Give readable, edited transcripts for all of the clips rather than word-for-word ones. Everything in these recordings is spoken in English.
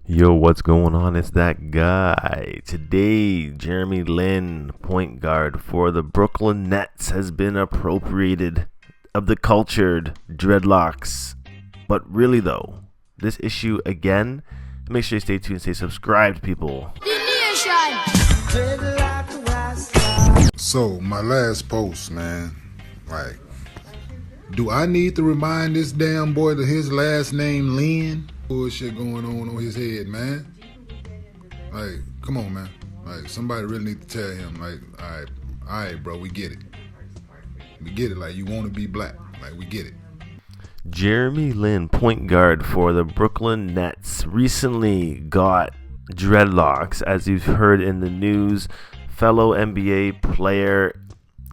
Yo, what's going on? It's that guy. Today, Jeremy Lin, point guard for the Brooklyn Nets, has been appropriated of the cultured dreadlocks. But really though, this issue again, make sure you stay tuned and stay subscribed, people. So, my last post, man, like, do I need to remind this damn boy that his last name Lin? Bullshit going on his head, man. Like, come on, man. Like, somebody really need to tell him, like, all right, bro, we get it. We get it, like, you want to be black. Like, we get it. Jeremy Lin, point guard for the Brooklyn Nets, recently got dreadlocks, as you've heard in the news. Fellow NBA player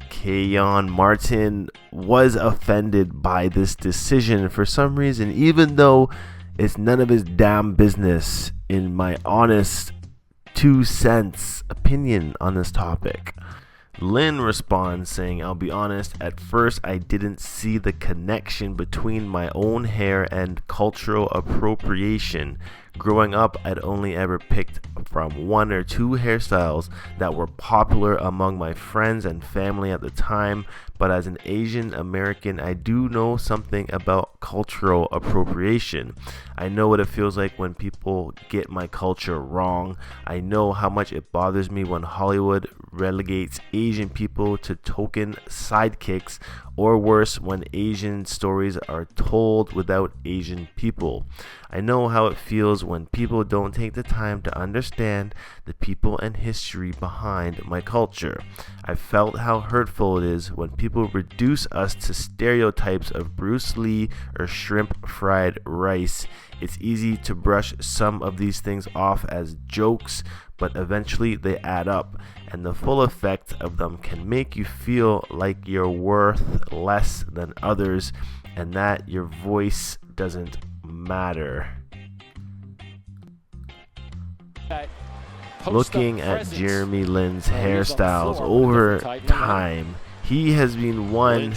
Keon Martin was offended by this decision for some reason, even though it's none of his damn business, in my honest 2 cents opinion on this topic. Lin responds saying, "I'll be honest, at first I didn't see the connection between my own hair and cultural appropriation. Growing up, I'd only ever picked from one or two hairstyles that were popular among my friends and family at the time, but as an Asian American, I do know something about cultural appropriation. I know what it feels like when people get my culture wrong. I know how much it bothers me when Hollywood relegates Asian people to token sidekicks, or worse, when Asian stories are told without Asian people. I know how it feels when people don't take the time to understand the people and history behind my culture. I felt how hurtful it is when people reduce us to stereotypes of Bruce Lee or shrimp fried rice. It's easy to brush some of these things off as jokes, but eventually they add up, and the full effect of them can make you feel like you're worth less than others and that your voice doesn't matter." Looking at Jeremy Lin's hairstyles over time, he has been one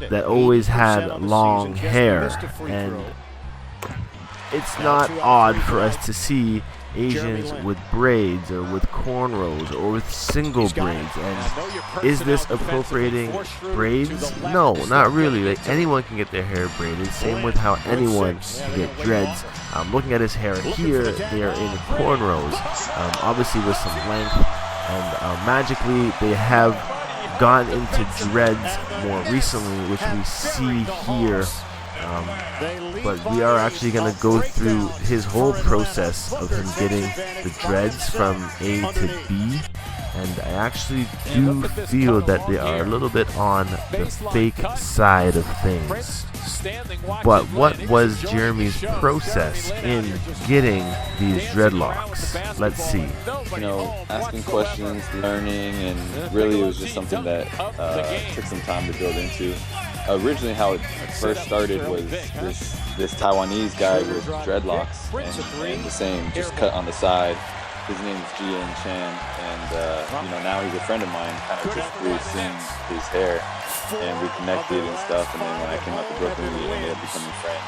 that always had long hair, and it's not odd for us to see Asians with braids or with cornrows or with single braids. And is this appropriating braids? No, not really. Like, anyone can get their hair braided, same with how anyone can get dreads. Looking at his hair here, they are in cornrows, obviously with some length, and magically they have gone into dreads more recently, which we see here. But we are actually going to go through his whole process of him getting the dreads from A to B, and I actually do feel that they are a little bit on the fake side of things. But what was Jeremy's process in getting these dreadlocks? Let's see. Asking questions, learning, and really it was just something that took some time to build into. Originally, how it first started was this Taiwanese guy with dreadlocks and the same, just cut on the side. His name is Jian Chan, and now he's a friend of mine, kind of just through seeing his hair, and we connected and stuff, and then when I came out to Brooklyn, we ended up becoming friends.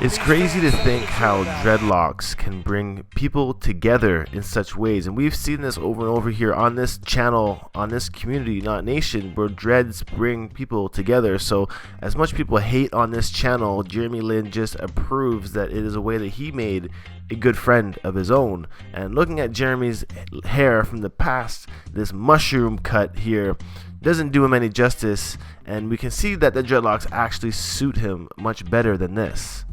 It's crazy to think how dreadlocks can bring people together in such ways, and we've seen this over and over here on this channel, on this community, Not Nation, where dreads bring people together. So as much people hate on this channel, Jeremy Lin just approves that it is a way that he made a good friend of his own. And looking at Jeremy's hair from the past, this mushroom cut here doesn't do him any justice, and we can see that the dreadlocks actually suit him much better than this.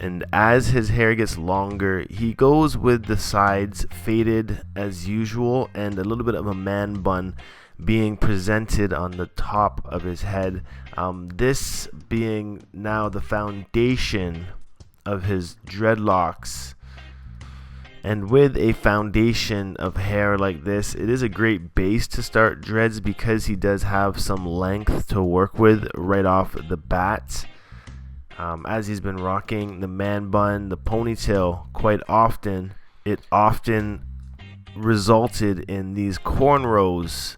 And as his hair gets longer, he goes with the sides faded as usual, and a little bit of a man bun being presented on the top of his head. This being now the foundation of his dreadlocks. And with a foundation of hair like this, it is a great base to start dreads because he does have some length to work with right off the bat. As he's been rocking the man bun, the ponytail, quite often, it often resulted in these cornrows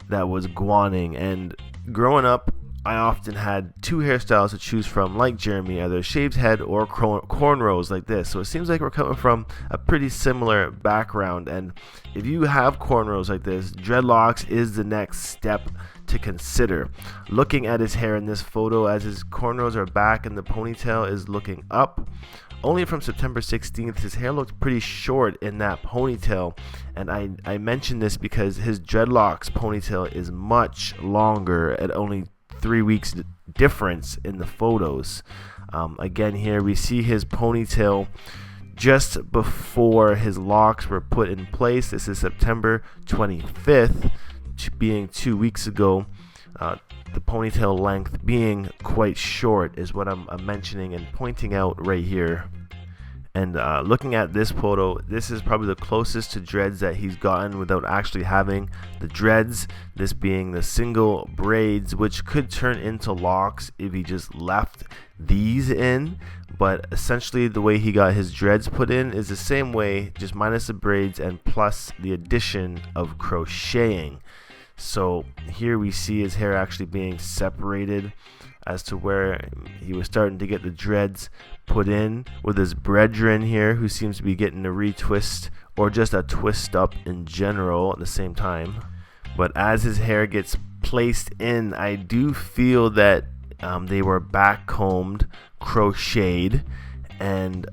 that was guaning. And growing up, I often had two hairstyles to choose from, like Jeremy, either shaved head or cornrows like this. So it seems like we're coming from a pretty similar background, and if you have cornrows like this, dreadlocks is the next step to consider. Looking at his hair in this photo, as his cornrows are back and the ponytail is looking up, only from September 16th, his hair looked pretty short in that ponytail, and I mention this because his dreadlocks ponytail is much longer at only 3 weeks difference in the photos. Again, here we see his ponytail just before his locks were put in place. This is September 25th, being 2 weeks ago. The ponytail length being quite short is what I'm mentioning and pointing out right here. And looking at this photo, this is probably the closest to dreads that he's gotten without actually having the dreads, this being the single braids, which could turn into locks if he just left these in. But essentially the way he got his dreads put in is the same way, just minus the braids and plus the addition of crocheting. So here we see his hair actually being separated as to where he was starting to get the dreads put in, with his brethren here who seems to be getting a retwist or just a twist up in general at the same time. But as his hair gets placed in, I do feel that they were back combed, crocheted, and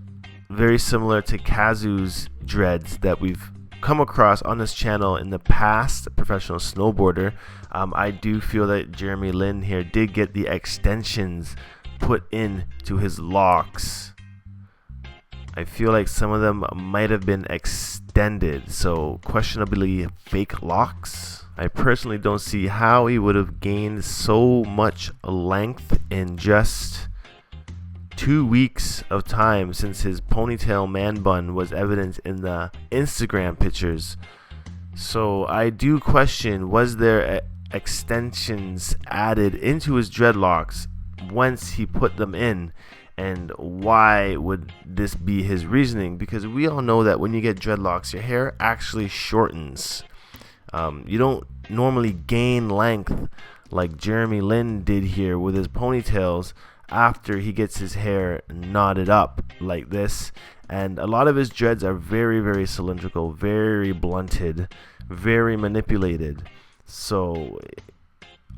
very similar to Kazu's dreads that we've come across on this channel in the past, a professional snowboarder. I do feel that Jeremy Lin here did get the extensions put in to his locks. I feel like some of them might have been extended, so questionably fake locks. I personally don't see how he would have gained so much length in just 2 weeks of time, since his ponytail man bun was evident in the Instagram pictures. So I do question, was there extensions added into his dreadlocks once he put them in, and why would this be his reasoning? Because we all know that when you get dreadlocks, your hair actually shortens. You don't normally gain length like Jeremy Lin did here with his ponytails after he gets his hair knotted up like this. And a lot of his dreads are very, very cylindrical, very blunted, very manipulated. So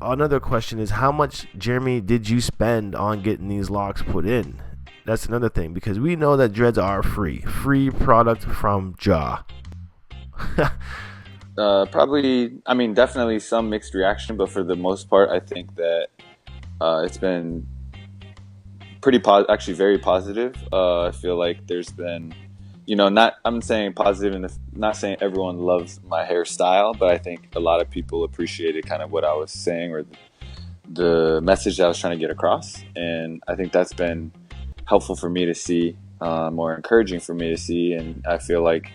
another question is, how much, Jeremy, did you spend on getting these locks put in? That's another thing, because we know that dreads are free product from Jaw. Probably, I mean, definitely some mixed reaction, but for the most part, I think that it's been pretty actually very positive. I feel like there's been, I'm saying positive, and not saying everyone loves my hairstyle, but I think a lot of people appreciated kind of what I was saying, or the message that I was trying to get across. And I think that's been helpful for me to see, more encouraging for me to see. And I feel like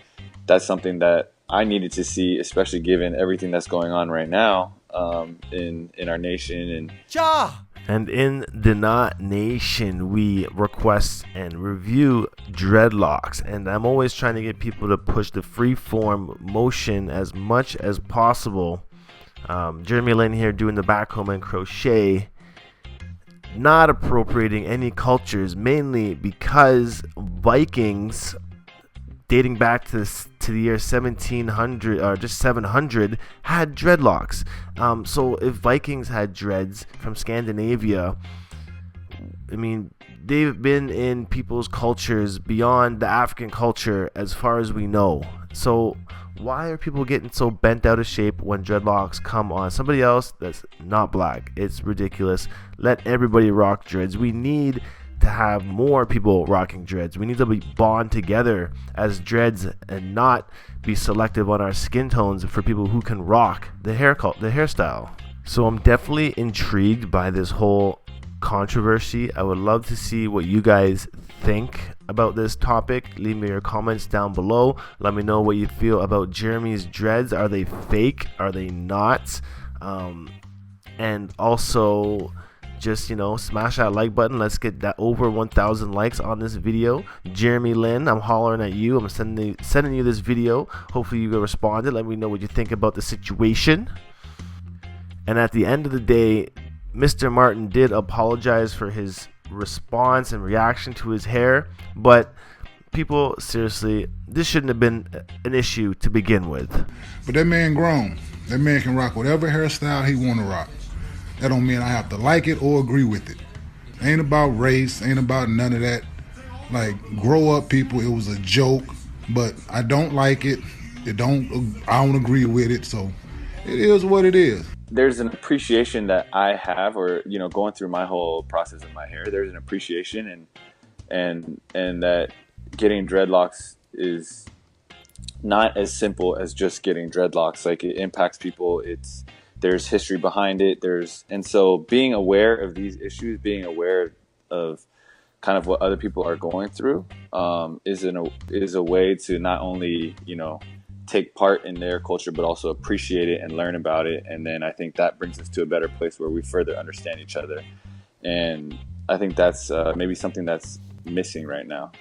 that's something that I needed to see, especially given everything that's going on right now in our nation. And And in the Knot Nation, we request and review dreadlocks. And I'm always trying to get people to push the freeform motion as much as possible. Jeremy Lin here doing the backcomb and crochet, not appropriating any cultures, mainly because Vikings, dating back to the year 1700 or just 700, had dreadlocks. So if Vikings had dreads from Scandinavia, I mean, they've been in people's cultures beyond the African culture as far as we know. So why are people getting so bent out of shape when dreadlocks come on somebody else that's not black? It's ridiculous. Let everybody rock dreads. We need to have more people rocking dreads. We need to bond together as dreads and not be selective on our skin tones for people who can rock the hairstyle. So I'm definitely intrigued by this whole controversy. I would love to see what you guys think about this topic. Leave me your comments down below. Let me know what you feel about Jeremy's dreads. Are they fake? Are they not? And also, just smash that like button. Let's get that over 1,000 likes on this video. Jeremy Lin, I'm hollering at you. I'm sending you this video. Hopefully you responded. Let me know what you think about the situation. And at the end of the day, Mr. Martin did apologize for his response and reaction to his hair, but people, seriously, this shouldn't have been an issue to begin with. But that man grown. That man can rock whatever hairstyle he want to rock. That don't mean I have to like it or agree with it. Ain't about race, ain't about none of that. Like, grow up, people. It was a joke, but I don't like it. I don't agree with it, so it is what it is. There's an appreciation that I have, or going through my whole process of my hair. There's an appreciation, and that getting dreadlocks is not as simple as just getting dreadlocks. Like, it impacts people. There's history behind it. And so being aware of these issues, being aware of kind of what other people are going through, is a way to not only take part in their culture, but also appreciate it and learn about it. And then I think that brings us to a better place where we further understand each other. And I think that's maybe something that's missing right now.